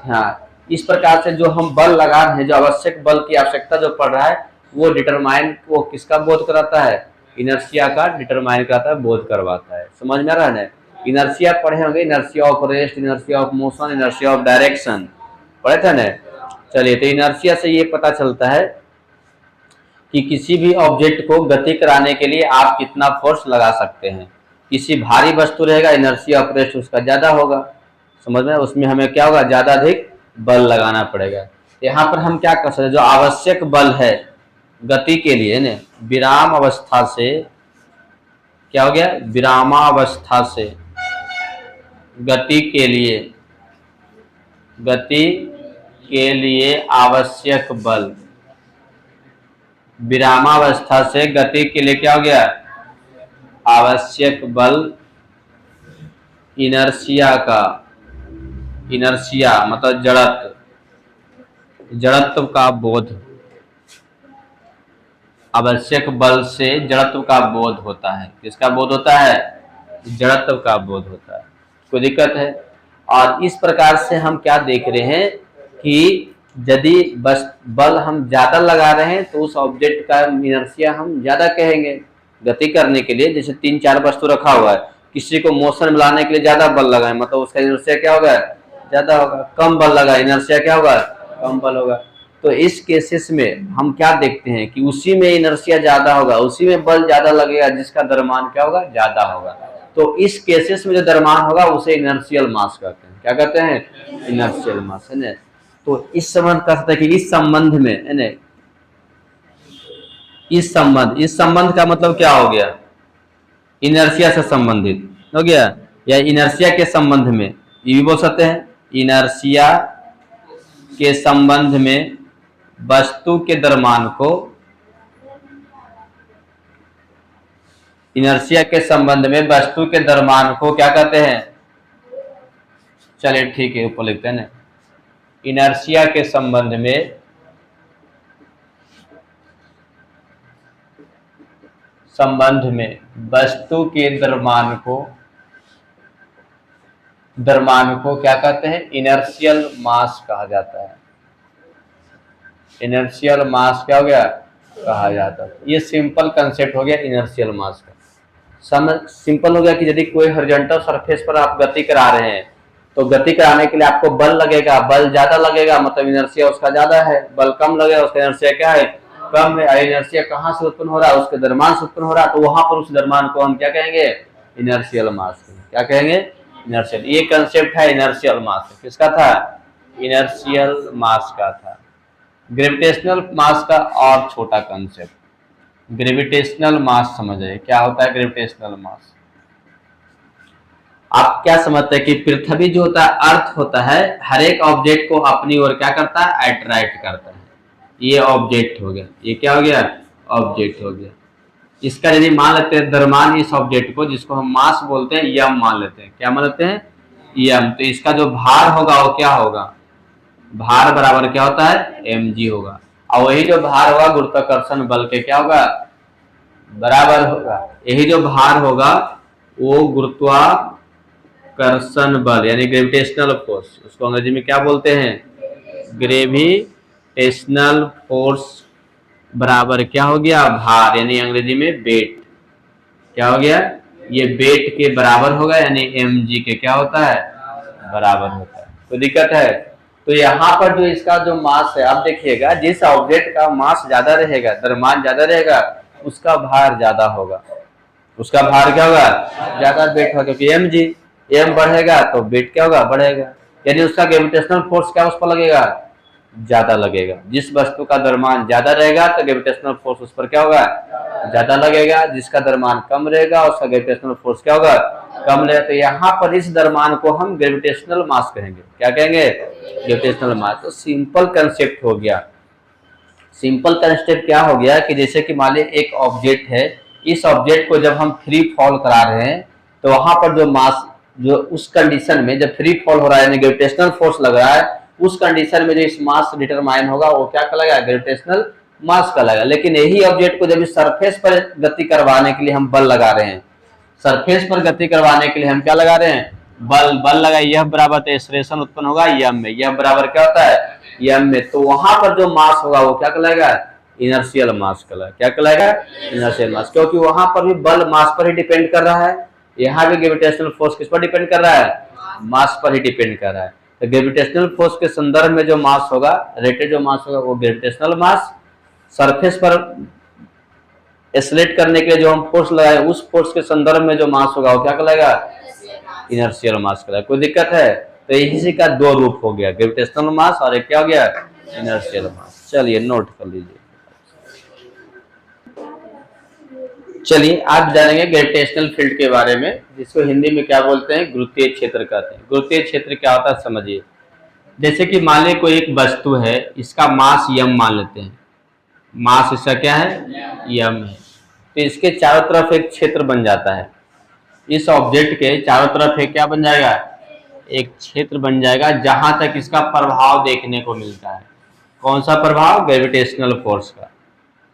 हाँ, इस प्रकार से जो हम बल लगा रहे हैं, जो आवश्यक बल की आवश्यकता जो पड़ रहा है, वो डिटरमाइन, वो किसका बोध कराता है, इनर्शिया का डिटरमाइन कराता है, बोध करवाता है। समझ में आ रहा है ना? इनर्शिया पढ़े होंगे, inertia of rest, inertia of motion, inertia of direction, पढ़े थे ना? चलिए, तो इनर्शिया से ये पता चलता है कि किसी भी ऑब्जेक्ट को गति कराने के लिए आप कितना फोर्स लगा सकते हैं। किसी भारी वस्तु रहेगा, इनर्शिया ऑफ रेस्ट उसका ज्यादा होगा, समझ में? उसमें हमें क्या होगा, ज्यादा अधिक बल लगाना पड़ेगा। यहाँ पर हम क्या कर सकते हैं, जो आवश्यक बल है गति के लिए ना, विराम अवस्था से क्या हो गया, विरामावस्था से गति के लिए आवश्यक बल, विरामावस्था से गति के लिए क्या हो गया, आवश्यक बल इनर्शिया का, इनर्शिया मतलब जड़त्व का बोध, आवश्यक बल से जड़त्व का बोध होता है। किसका बोध होता है, जड़त्व का बोध होता है। कोई दिक्कत है? और इस प्रकार से हम क्या देख रहे हैं कि यदि बस बल हम ज्यादा लगा रहे हैं तो उस ऑब्जेक्ट का इनर्शिया हम ज्यादा कहेंगे गति करने के लिए। जैसे 3-4 वस्तु रखा हुआ है, किसी को मोशन में लाने के लिए ज्यादा बल लगाए, मतलब उसका इनर्शिया क्या होगा, ज्यादा होगा। कम बल लगा, इनर्शिया क्या होगा, कम बल होगा। तो इस केसेस में हम क्या देखते हैं कि उसी में इनर्शिया ज्यादा होगा, उसी में बल ज्यादा लगेगा, जिसका द्रव्यमान क्या होगा, ज्यादा होगा। तो इस केसेस में जो द्रव्यमान होगा उसे इनर्शियल मास कहते हैं। क्या कहते हैं, इनर्शियल मास, है ना? तो इस संबंध का सकते हैं कि इस संबंध में, है ना, इस संबंध का मतलब क्या हो गया, इनर्शिया से संबंधित हो गया, या इनर्शिया के संबंध में, ये भी बोल सकते हैं। इनर्शिया के संबंध में वस्तु के द्रव्यमान को, इनर्शिया के संबंध में वस्तु के द्रव्यमान को क्या कहते हैं, चलिए ठीक है ऊपर लिखते हैं ना, इनर्शिया के संबंध में वस्तु के द्रव्यमान को क्या कहते हैं, इनर्शियल मास कहा जाता है। इनर्शियल मास क्या हो गया, कहा जाता है। ये सिंपल कंसेप्ट हो गया इनर्शियल मास का। सिंपल हो गया कि यदि कोई हॉरिजॉन्टल सरफेस पर आप गति करा रहे हैं तो गति कराने के लिए आपको बल लगेगा, बल ज्यादा लगेगा मतलब इनर्शिया उसका ज्यादा है, बल कम लगेगा उसका इनर्शिया क्या है, कम है। इनर्शिया कहाँ से उत्पन्न हो रहा है, उसके द्रव्यमान से उत्पन्न हो रहा है, तो वहां पर उस द्रव्यमान को हम क्या कहेंगे, इनर्शियल मास। क्या कहेंगे, इनर्शियल। ये कंसेप्ट है इनर्शियल मास। किसका था, इनर्शियल मास का था। ग्रेविटेशनल मास का और छोटा कंसेप्ट, ग्रेविटेशनल मास समझिए क्या होता है। ग्रेविटेशनल मास आप क्या समझते हैं कि पृथ्वी जो होता है, अर्थ होता है, हर एक ऑब्जेक्ट को अपनी ओर क्या करता है, अट्रैक्ट करता है। ये ऑब्जेक्ट हो गया, ये क्या हो गया, ऑब्जेक्ट हो गया। इसका यदि मान लेते हैं द्रव्यमान, इस ऑब्जेक्ट को जिसको हम मास बोलते हैं, यम मान लेते हैं। क्या मान लेते हैं, यम। तो इसका जो भार होगा वो क्या होगा, भार बराबर क्या होता है, mg होगा। और वही जो भार होगा गुरुत्वाकर्षण बल के क्या होगा, बराबर होगा। यही जो भार होगा वो गुरुत्वाकर्षण बल यानी ग्रेविटेशनल फोर्स, उसको अंग्रेजी में क्या बोलते हैं, ग्रेविटेशनल फोर्स बराबर क्या हो गया, भार यानी अंग्रेजी में वेट। क्या हो गया, ये वेट के बराबर होगा यानी mg के क्या होता है, बराबर होता है। तो दिक्कत है। तो यहाँ पर जो इसका जो मास है, आप देखिएगा जिस ऑब्जेक्ट का मास ज्यादा रहेगा, द्रव्यमान ज्यादा रहेगा, उसका भार ज्यादा होगा। उसका भार क्या होगा, ज्यादा वेट होगा, क्योंकि mg, m बढ़ेगा तो वेट क्या होगा, बढ़ेगा। यानी उसका ग्रेविटेशनल फोर्स क्या उस पर लगेगा, ज्यादा लगेगा। जिस वस्तु का द्रव्यमान ज्यादा रहेगा तो ग्रेविटेशनल फोर्स उस पर क्या होगा, ज्यादा लगेगा। जिसका द्रव्यमान कम रहेगा उसका ग्रेविटेशनल फोर्स क्या होगा, कम लगेगा। तो यहाँ पर इस द्रव्यमान को हम ग्रेविटेशनल मास कहेंगे। क्या कहेंगे, ग्रेविटेशनल मास। तो सिंपल कंसेप्ट हो गया। सिंपल कंसेप्ट क्या हो गया कि जैसे कि मान लीजिए एक ऑब्जेक्ट है, इस ऑब्जेक्ट को जब हम फ्री फॉल करा रहे हैं तो वहां पर जो मास, जो उस कंडीशन में जब फ्री फॉल हो रहा है यानी ग्रेविटेशनल फोर्स लग रहा है, उस कंडीशन में जो इस मास डिटरमाइन होगा वो क्या कहलाएगा, ग्रेविटेशनल मास कहलाएगा। लेकिन यही ऑब्जेक्ट को जब इस सरफेस पर गति करवाने के लिए हम बल लगा रहे हैं, सरफेस पर गति करवाने के लिए हम क्या लगा रहे हैं, बल लगा, यह बराबर एक्सलेरेशन उत्पन्न होगा यम में, यह बराबर क्या होता है यम में, तो वहां पर जो मास होगा वो क्या कहलाएगा, इनर्शियल मास कहलाएगा। क्या कहलाएगा, इनर्शियल मास, क्योंकि वहां पर भी बल मास पर ही डिपेंड कर रहा है, यहाँ भी ग्रेविटेशनल फोर्स किस पर डिपेंड कर रहा है, मास पर ही डिपेंड कर रहा है। तो ग्रेविटेशनल फोर्स के संदर्भ में जो मास होगा, रेटेड जो मास होगा वो ग्रेविटेशनल मास, सरफेस पर एक्सेलरेट करने के लिए जो हम फोर्स लगाए उस फोर्स के संदर्भ में जो मास होगा वो क्या कहलाएगा, इनर्शियल मास कहलाएगा। कोई दिक्कत है, तो इसी का दो रूप हो गया, ग्रेविटेशनल मास और एक क्या हो गया, इनर्शियल मास। चलिए नोट कर लीजिए। चलिए आज जानेंगे ग्रेविटेशनल फील्ड के बारे में, जिसको हिंदी में क्या बोलते हैं, गुरुत्वीय क्षेत्र कहते हैं। गुरुत्वीय क्षेत्र क्या होता है समझिए। जैसे कि मान लीजिए कोई एक वस्तु है, इसका मास यम मान लेते हैं, मास इसका क्या है, यम है, तो इसके चारों तरफ एक क्षेत्र बन जाता है, इस ऑब्जेक्ट के चारों तरफ एक क्या बन जाएगा, एक क्षेत्र बन जाएगा, जहां तक इसका प्रभाव देखने को मिलता है। कौन सा प्रभाव, ग्रेविटेशनल फोर्स का।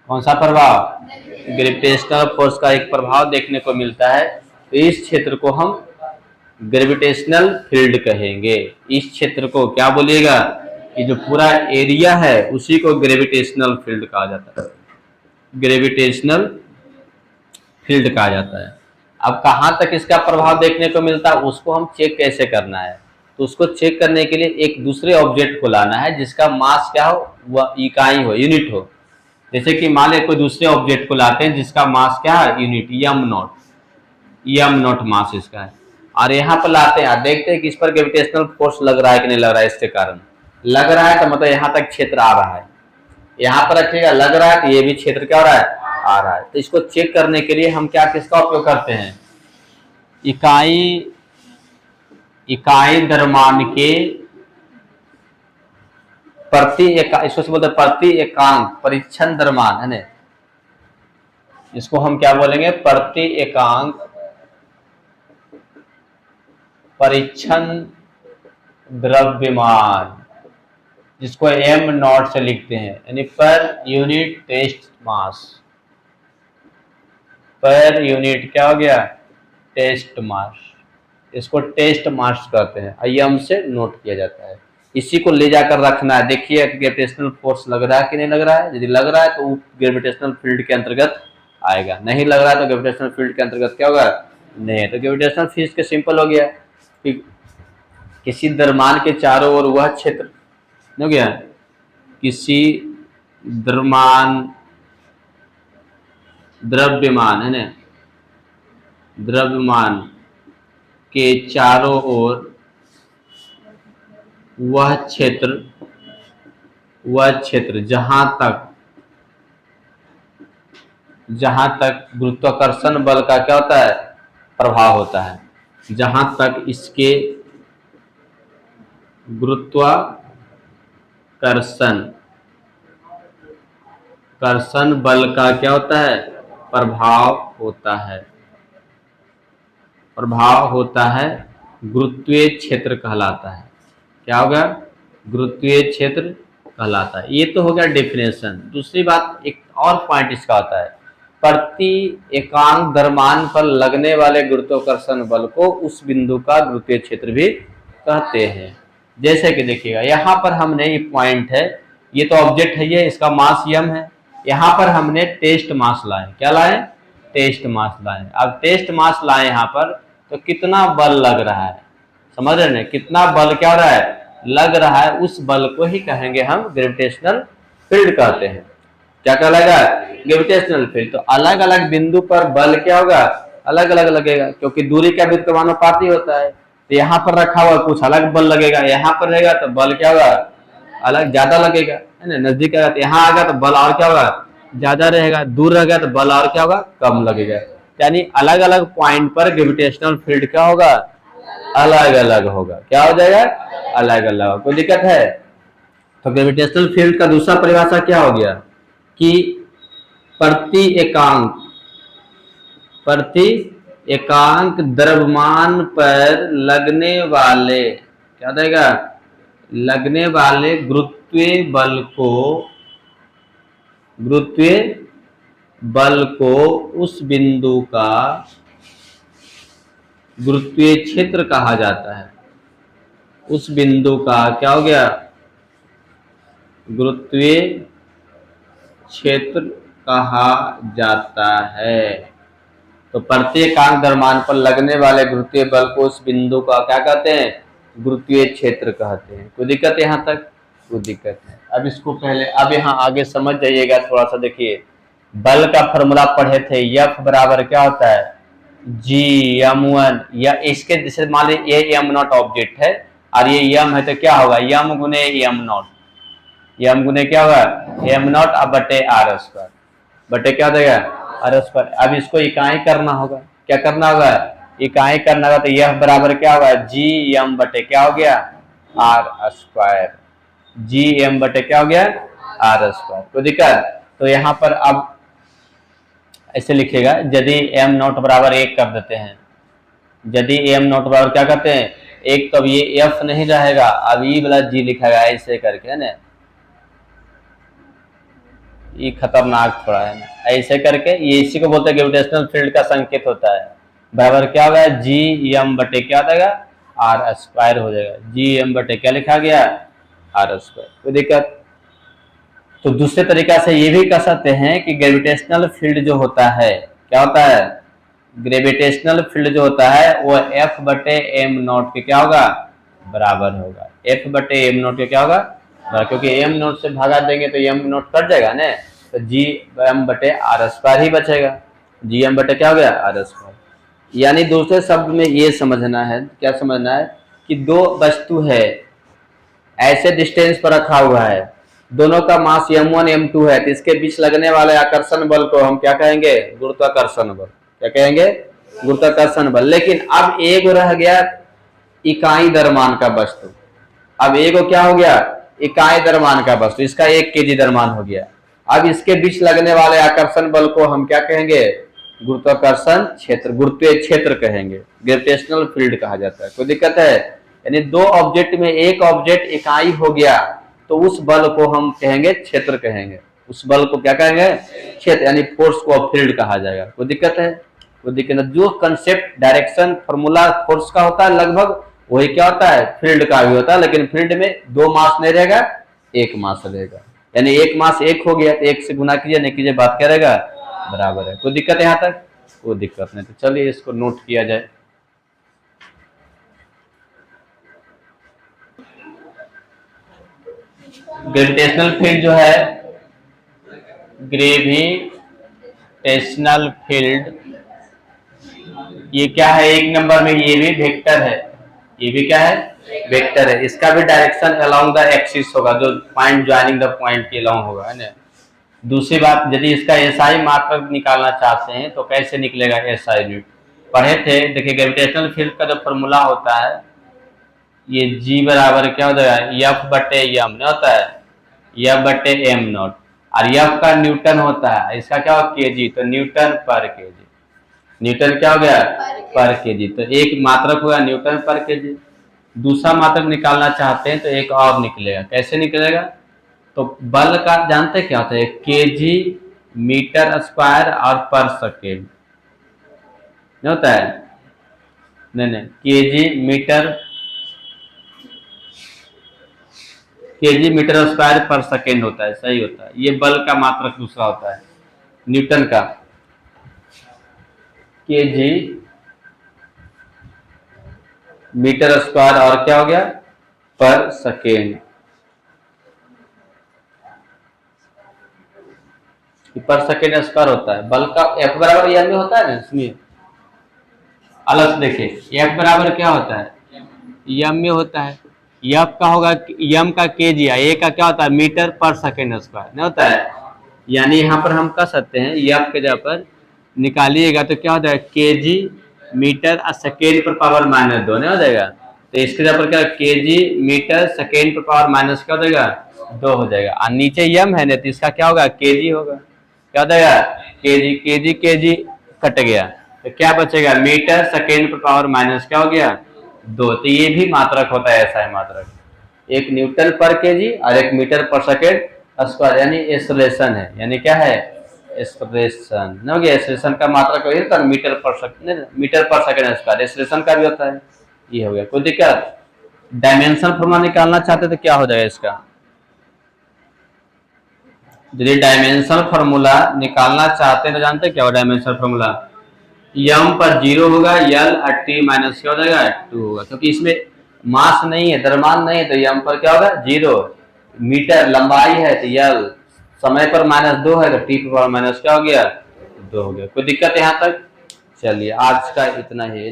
कौन सा प्रभाव, ग्रेविटेशनल फोर्स का एक प्रभाव देखने को मिलता है, तो इस क्षेत्र को हम ग्रेविटेशनल फील्ड कहेंगे। इस क्षेत्र को क्या बोलिएगा, कि जो पूरा एरिया है उसी को ग्रेविटेशनल फील्ड कहा जाता है, ग्रेविटेशनल फील्ड कहा जाता है। अब कहाँ तक इसका प्रभाव देखने को मिलता है उसको हम चेक कैसे करना है, तो उसको चेक करने के लिए एक दूसरे ऑब्जेक्ट को लाना है जिसका मास क्या हो, वह इकाई हो, यूनिट हो। जैसे कि मान लीजिए कोई दूसरे ऑब्जेक्ट को लाते हैं जिसका मास क्या है, यूनिट यम नॉट मास इसका है, और यहाँ पर लाते हैं, देखते हैं कि इस पर ग्रेविटेशनल फोर्स लग रहा है कि नहीं लग रहा है। इसके कारण लग रहा है तो मतलब यहाँ तक क्षेत्र आ रहा है, यहाँ पर रखिएगा, लग रहा है तो ये भी क्षेत्र क्या हो रहा है, आ रहा है। तो इसको चेक करने के लिए हम क्या किसका उपयोग करते हैं, इकाई द्रव्यमान के इसको बोलते हैं प्रति एकांक परीक्षण द्रव्यमान है ना, इसको हम क्या बोलेंगे, प्रति एकांक परीक्षण द्रव्यमान, जिसको एम नॉट से लिखते हैं, यानी पर यूनिट टेस्ट मास, पर यूनिट क्या हो गया, टेस्ट मास, इसको टेस्ट मास कहते हैं, एम से नोट किया जाता है। इसी को ले जाकर रखना है, देखिए ग्रेविटेशनल फोर्स लग रहा है कि नहीं लग रहा है, यदि लग रहा है तो वो ग्रेविटेशनल फील्ड के अंतर्गत आएगा, नहीं लग रहा है तो ग्रेविटेशनल फील्ड के अंतर्गत क्या होगा, नहीं। तो ग्रेविटेशनल फील्ड के सिंपल हो गया कि किसी द्रव्यमान के चारों ओर वह क्षेत्र हो गया, किसी द्रव्यमान है ना, द्रव्यमान के चारों ओर वह क्षेत्र जहां तक गुरुत्वाकर्षण बल का क्या होता है, प्रभाव होता है, जहां तक इसके गुरुत्वाकर्षण बल का क्या होता है, प्रभाव होता है, गुरुत्वीय क्षेत्र कहलाता है। क्या होगा, गुरुत्वीय क्षेत्र कहलाता है। ये तो हो गया डेफिनेशन। दूसरी बात, एक और पॉइंट इसका होता है, प्रति एकांक द्रव्यमान पर लगने वाले गुरुत्वाकर्षण बल को उस बिंदु का गुरुत्वीय क्षेत्र भी कहते हैं। जैसे कि देखिएगा यहाँ पर हमने, ये पॉइंट है, ये तो ऑब्जेक्ट है, ये इसका मास यम है, यहाँ पर हमने टेस्ट मास लाए, क्या लाए, टेस्ट मास लाए। अब टेस्ट मास लाए यहाँ पर, तो कितना बल लग रहा है, समझ रहे हैं, कितना बल क्या हो रहा है, लग रहा है, उस बल को ही कहेंगे हम ग्रेविटेशनल फील्ड कहते हैं। क्या कहलाएगा, ग्रेविटेशनल फील्ड। तो अलग अलग बिंदु पर बल क्या होगा, अलग अलग लगेगा, क्योंकि दूरी का भी तो समानुपाती होता है। तो यहाँ पर रखा हुआ कुछ अलग बल लगेगा, यहाँ पर रहेगा तो बल क्या होगा, अलग ज्यादा लगेगा, है ना, नजदीक आएगा तो यहाँ आएगा तो बल और क्या होगा, ज्यादा रहेगा, दूर रहेगा तो बल और क्या होगा, कम लगेगा। यानी अलग अलग पॉइंट पर ग्रेविटेशनल फील्ड क्या होगा, अलग अलग होगा। क्या हो जाएगा, अलग अलग। कोई दिक्कत है, तो ग्रेविटेशनल फील्ड का दूसरा परिभाषा क्या हो गया, कि प्रति एकांक द्रव्यमान पर लगने वाले, क्या देगा, लगने वाले गुरुत्वीय बल को गुरुत्वीय बल को उस बिंदु का गुरुत्वीय क्षेत्र कहा जाता है। उस बिंदु का क्या हो गया, गुरुत्वीय क्षेत्र कहा जाता है। तो प्रत्येक आंख द्रव्यमान पर लगने वाले गुरुत्वीय बल को उस बिंदु का क्या कहते हैं, गुरुत्वीय क्षेत्र कहते हैं। कोई दिक्कत है यहाँ तक? कोई दिक्कत है। अब इसको पहले, अब यहाँ आगे समझ जाइएगा थोड़ा सा। देखिए बल का फॉर्मूला पढ़े थे, F बराबर क्या होता है, G(m1), या इसके जैसे मान लीजिए ये m0 ऑब्जेक्ट है और ये m है, तो क्या होगा, m गुने m0, m गुने क्या होगा, m0 बटे r स्क्वायर, बटे क्या हो जाएगा, r स्क्वायर। अब इसको इकाई करना होगा, क्या करना होगा, इकाई करना होगा। तो F बराबर क्या होगा, Gm बटे क्या हो गया, r स्क्वायर, Gm बटे क्या हो गया, r स्क्वायर। कोई दिक्कत? तो यहाँ पर अब ऐसे लिखेगा, यदि m0 बराबर 1 कर देते हैं, यदि m0 बराबर क्या करते हैं 1, तब ये f नहीं रहेगा, अब e वाला g लिखेगा ऐसे करके, है ना, ये खतरनाक थोड़ा है ना, ऐसे करके, ये इसी को बोलते हैं ग्रेविटेशनल फील्ड का संकेत होता है। बराबर क्या होगा, Gm बटे क्या हो जाएगा, r स्क्वायर हो जाएगा। Gm बटे क्या लिखा गया, r स्क्वायर। कोई दिक्कत? तो दूसरे तरीका से ये भी कह सकते हैं कि ग्रेविटेशनल फील्ड जो होता है, क्या होता है, ग्रेविटेशनल फील्ड जो होता है वो F बटे m0 के क्या होगा, बराबर होगा। F बटे m0 के क्या होगा, क्योंकि m0 से भागा देंगे तो m0 कट जाएगा ना, तो Gm बटे r स्क्वायर ही बचेगा। Gm बटे क्या हो गया, r स्क्वायर। यानी दूसरे शब्द में ये समझना है, क्या समझना है, कि दो वस्तु है, ऐसे डिस्टेंस पर रखा हुआ है, दोनों का मास m1 m2 है, तो इसके बीच लगने वाले आकर्षण बल को हम क्या कहेंगे, गुरुत्वाकर्षण बल। क्या कहेंगे, गुरुत्वाकर्षण बल। लेकिन अब एक रह गया इकाई द्रव्यमान का वस्तु। अब एक क्या हो गया, इकाई द्रव्यमान का वस्तु, इसका 1 kg द्रव्यमान हो गया। अब इसके बीच लगने वाले आकर्षण बल को हम क्या कहेंगे, गुरुत्वाकर्षण क्षेत्र, गुरुत्वीय क्षेत्र कहेंगे, ग्रेविटेशनल फील्ड कहा जाता है। कोई दिक्कत है? यानी दो ऑब्जेक्ट में एक ऑब्जेक्ट इकाई हो गया, तो उस बल को हम कहेंगे क्षेत्र कहेंगे, उस बल को क्या कहेंगे, क्षेत्र, यानी फोर्स को फील्ड कहा जाएगा। कोई दिक्कत है? कोई दिक्कत नहीं। जो कंसेप्ट डायरेक्शन फॉर्मूला फोर्स का होता है लगभग वही क्या होता है, फील्ड का भी होता है, लेकिन फील्ड में 2 मास नहीं रहेगा, 1 मास रहेगा। यानी 1 मास 1 हो गया तो 1 से गुना कीजिए, नहीं कीजिए, बात क्या रहेगा, बराबर है। कोई दिक्कत है यहाँ तक? कोई दिक्कत नहीं। तो चलिए इसको नोट किया जाए। ग्रेविटेशनल फील्ड जो है, ग्रेविटेशनल फील्ड ये क्या है, 1 नंबर में ये भी वेक्टर है, ये भी क्या है, वेक्टर है। इसका भी डायरेक्शन अलोंग द एक्सिस होगा, जो पॉइंट ज्वाइनिंग द पॉइंट के अलोंग होगा, है ना। दूसरी बात, यदि इसका एसआई मात्रक निकालना चाहते हैं तो कैसे निकलेगा, एसआई भी पढ़े थे। देखिए ग्रेविटेशनल फील्ड का जो फॉर्मूला होता है, ये G बराबर क्या हो जाएगा, F बटे m नहीं होता है, F बटे m0, और F का न्यूटन होता है, इसका क्या होगा, kg, तो न्यूटन पर kg, न्यूटन क्या हो गया, पर kg। तो एक मात्रक होगा न्यूटन पर kg। दूसरा मात्रक निकालना चाहते हैं तो एक और निकलेगा, कैसे निकलेगा, तो बल का जानते क्या होता है, kg मीटर स्क्वायर और पर सेकेंड नहीं होता है, नहीं, kg मीटर स्क्वायर पर सेकेंड होता है, सही होता है। ये बल का मात्रक दूसरा होता है, न्यूटन का kg मीटर स्क्वायर और क्या हो गया, पर सेकेंड। पर सेकेंड स्क्वायर होता है, बल का F बराबर m में होता है ना, इसमें अलग से देखिए F बराबर क्या होता है, m में होता है। F का होगा m का kg, a का क्या होता है, मीटर पर सेकेंड स्क्वायर नहीं होता है। यानी यहाँ पर हम कह सकते हैं F के जगह पर निकालिएगा तो क्या होता है, kg मीटर सेकेंड पर पावर -2 नहीं हो जाएगा। तो इसके जगह पर क्या, kg मीटर सेकेंड पर पावर माइनस क्या हो जाएगा, 2 हो जाएगा। और नीचे m है ना, तो इसका क्या होगा, kg होगा, क्या हो जाएगा, kg कट गया, तो क्या बचेगा, मीटर सेकेंड पर पावर माइनस क्या हो गया, 2। तो ये भी मात्रक होता है, ऐसा है मात्रक, एक न्यूटन पर kg और एक मीटर पर सेकेंड स्क्वायर यानी एक्सेलरेशन है, यानी क्या है एक्सेलरेशन न हो गया। एक्सेलरेशन का मात्रा कहिए तो मीटर पर सेकंड स्क्वायर एक्सेलरेशन का भी होता है। ये हो गया, कोई दिक्कत। डायमेंशन फॉर्मूला निकालना चाहते तो क्या हो जाएगा इसका, यदि डायमेंशन फॉर्मूला निकालना चाहते हैं तो जानते हैं क्या हो डायमेंशन फॉर्मूला, यम पर 0 होगा, यल और टी माइनस क्या हो जाएगा 2 होगा, क्योंकि इसमें मास नहीं है, द्रव्यमान नहीं है, तो यम पर क्या होगा 0, मीटर लंबाई है तो यल, समय पर -2 है तो टी पर माइनस क्या हो गया 2 हो गया। कोई दिक्कत यहाँ तक। चलिए आज का इतना ही।